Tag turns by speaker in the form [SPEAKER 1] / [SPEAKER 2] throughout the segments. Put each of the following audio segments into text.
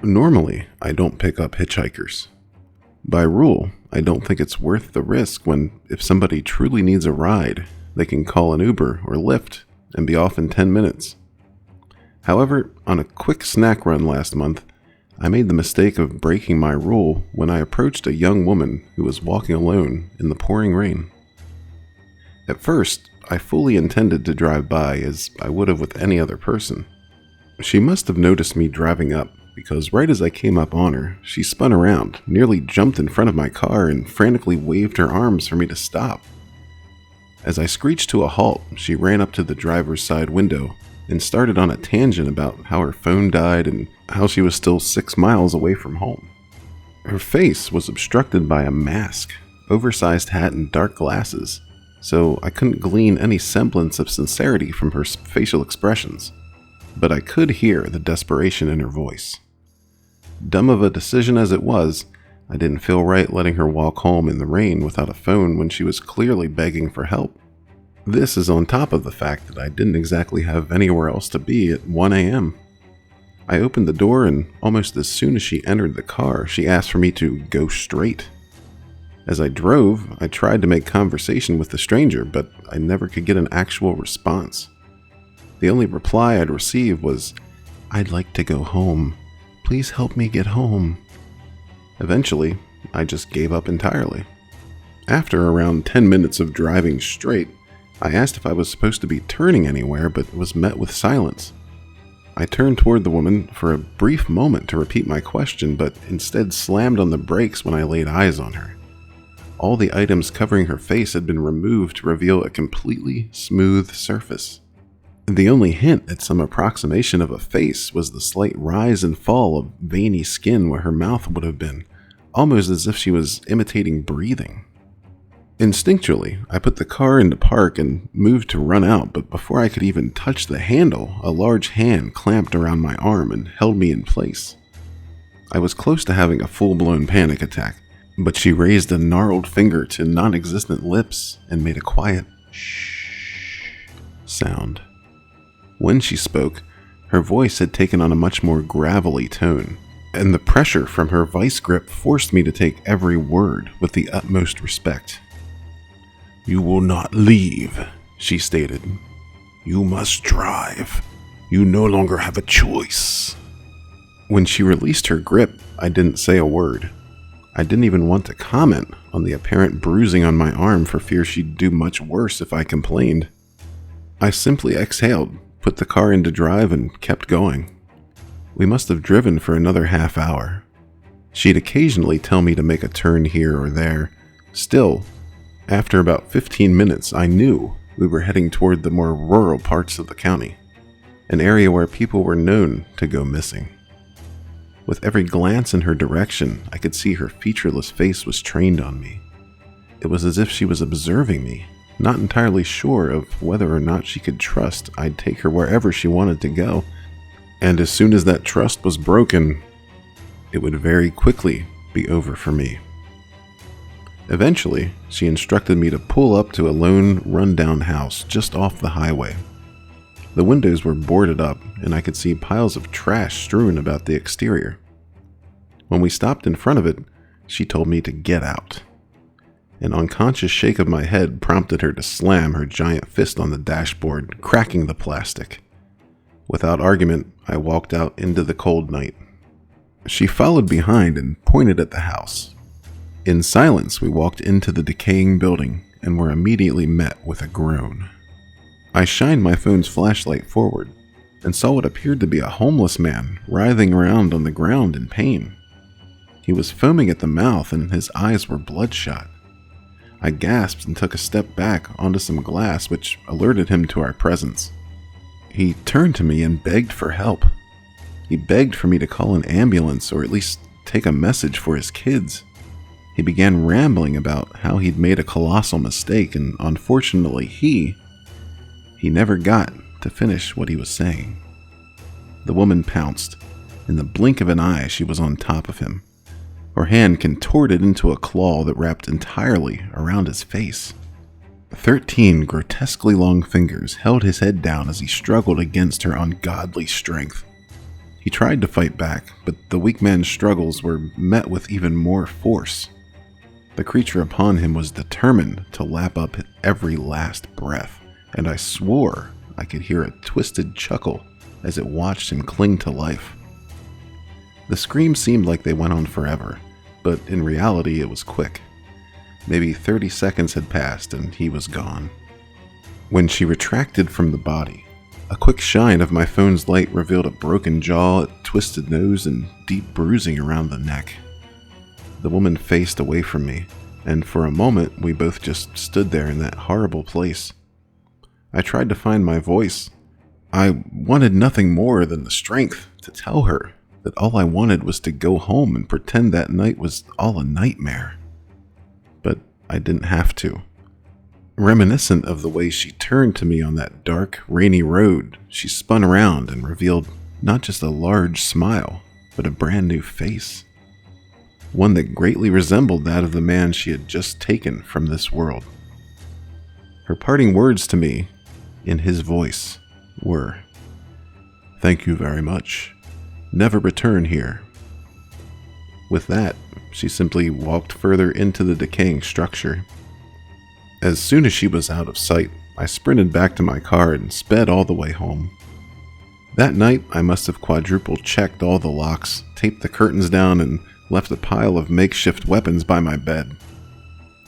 [SPEAKER 1] Normally, I don't pick up hitchhikers. By rule, I don't think it's worth the risk when, if somebody truly needs a ride, they can call an Uber or Lyft and be off in 10 minutes. However, on a quick snack run last month, I made the mistake of breaking my rule when I approached a young woman who was walking alone in the pouring rain. At first, I fully intended to drive by as I would have with any other person. She must have noticed me driving up because right as I came up on her, she spun around, nearly jumped in front of my car, and frantically waved her arms for me to stop. As I screeched to a halt, she ran up to the driver's side window and started on a tangent about how her phone died and how she was still 6 miles away from home. Her face was obstructed by a mask, oversized hat, and dark glasses, so I couldn't glean any semblance of sincerity from her facial expressions, but I could hear the desperation in her voice. Dumb of a decision as it was, I didn't feel right letting her walk home in the rain without a phone when she was clearly begging for help. This is on top of the fact that I didn't exactly have anywhere else to be at 1 a.m. I opened the door, and almost as soon as she entered the car, she asked for me to go straight. As I drove, I tried to make conversation with the stranger, but I never could get an actual response. The only reply I'd receive was, "I'd like to go home. Please help me get home." Eventually, I just gave up entirely. After around 10 minutes of driving straight, I asked if I was supposed to be turning anywhere, but was met with silence. I turned toward the woman for a brief moment to repeat my question, but instead slammed on the brakes when I laid eyes on her. All the items covering her face had been removed to reveal a completely smooth surface. The only hint at some approximation of a face was the slight rise and fall of veiny skin where her mouth would have been, almost as if she was imitating breathing. Instinctually, I put the car into park and moved to run out, but before I could even touch the handle, a large hand clamped around my arm and held me in place. I was close to having a full-blown panic attack, but she raised a gnarled finger to non-existent lips and made a quiet shh sound. When she spoke, her voice had taken on a much more gravelly tone, and the pressure from her vice grip forced me to take every word with the utmost respect. "You will not leave," she stated. "You must drive. You no longer have a choice." When she released her grip, I didn't say a word. I didn't even want to comment on the apparent bruising on my arm for fear she'd do much worse if I complained. I simply exhaled, put the car into drive, and kept going. We must have driven for another half hour. She'd occasionally tell me to make a turn here or there. Still, after about 15 minutes, I knew we were heading toward the more rural parts of the county, an area where people were known to go missing. With every glance in her direction, I could see her featureless face was trained on me. It was as if she was observing me, not entirely sure of whether or not she could trust I'd take her wherever she wanted to go, and as soon as that trust was broken, it would very quickly be over for me. Eventually, she instructed me to pull up to a lone, run-down house just off the highway. The windows were boarded up, and I could see piles of trash strewn about the exterior. When we stopped in front of it, she told me to get out. An unconscious shake of my head prompted her to slam her giant fist on the dashboard, cracking the plastic. Without argument, I walked out into the cold night. She followed behind and pointed at the house. In silence, we walked into the decaying building and were immediately met with a groan. I shined my phone's flashlight forward and saw what appeared to be a homeless man writhing around on the ground in pain. He was foaming at the mouth and his eyes were bloodshot. I gasped and took a step back onto some glass, which alerted him to our presence. He turned to me and begged for help. He begged for me to call an ambulance or at least take a message for his kids. He began rambling about how he'd made a colossal mistake, and unfortunately he never got to finish what he was saying. The woman pounced. In the blink of an eye, she was on top of him. Her hand contorted into a claw that wrapped entirely around his face. 13 grotesquely long fingers held his head down as he struggled against her ungodly strength. He tried to fight back, but the weak man's struggles were met with even more force. The creature upon him was determined to lap up every last breath, and I swore I could hear a twisted chuckle as it watched him cling to life. The screams seemed like they went on forever, but in reality it was quick. Maybe 30 seconds had passed and he was gone. When she retracted from the body, a quick shine of my phone's light revealed a broken jaw, a twisted nose, and deep bruising around the neck. The woman faced away from me, and for a moment we both just stood there in that horrible place. I tried to find my voice. I wanted nothing more than the strength to tell her that all I wanted was to go home and pretend that night was all a nightmare. But I didn't have to. Reminiscent of the way she turned to me on that dark, rainy road, she spun around and revealed not just a large smile, but a brand new face. One that greatly resembled that of the man she had just taken from this world. Her parting words to me, in his voice, were, "Thank you very much. Never return here." With that, she simply walked further into the decaying structure. As soon as she was out of sight, I sprinted back to my car and sped all the way home. That night, I must have quadruple checked all the locks, taped the curtains down, and left a pile of makeshift weapons by my bed.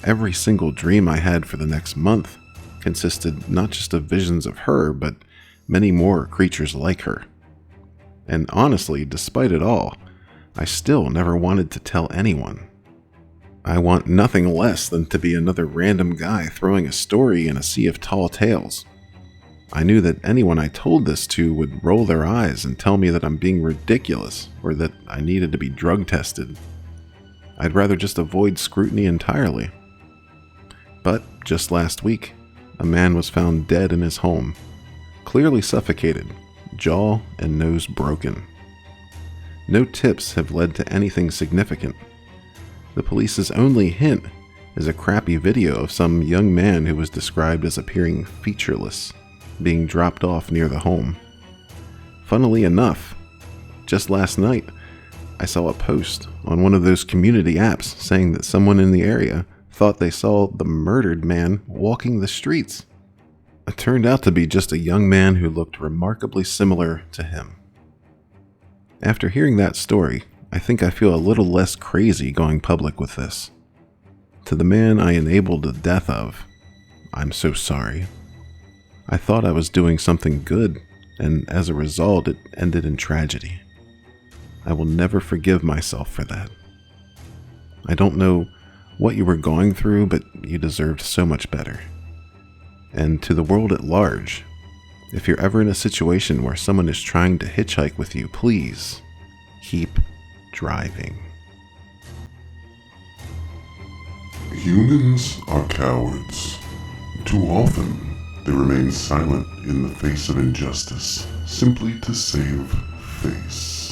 [SPEAKER 1] Every single dream I had for the next month consisted not just of visions of her, but many more creatures like her. And honestly, despite it all, I still never wanted to tell anyone. I want nothing less than to be another random guy throwing a story in a sea of tall tales. I knew that anyone I told this to would roll their eyes and tell me that I'm being ridiculous or that I needed to be drug tested. I'd rather just avoid scrutiny entirely. But just last week, a man was found dead in his home, clearly suffocated, jaw and nose broken. No tips have led to anything significant. The police's only hint is a crappy video of some young man who was described as appearing featureless, being dropped off near the home. Funnily enough, just last night, I saw a post on one of those community apps saying that someone in the area thought they saw the murdered man walking the streets. It turned out to be just a young man who looked remarkably similar to him. After hearing that story, I think I feel a little less crazy going public with this. To the man I enabled the death of, I'm so sorry. I thought I was doing something good, and as a result, it ended in tragedy. I will never forgive myself for that. I don't know what you were going through, but you deserved so much better. And to the world at large, if you're ever in a situation where someone is trying to hitchhike with you, please keep driving.
[SPEAKER 2] Humans are cowards. Too often, they remain silent in the face of injustice, simply to save face.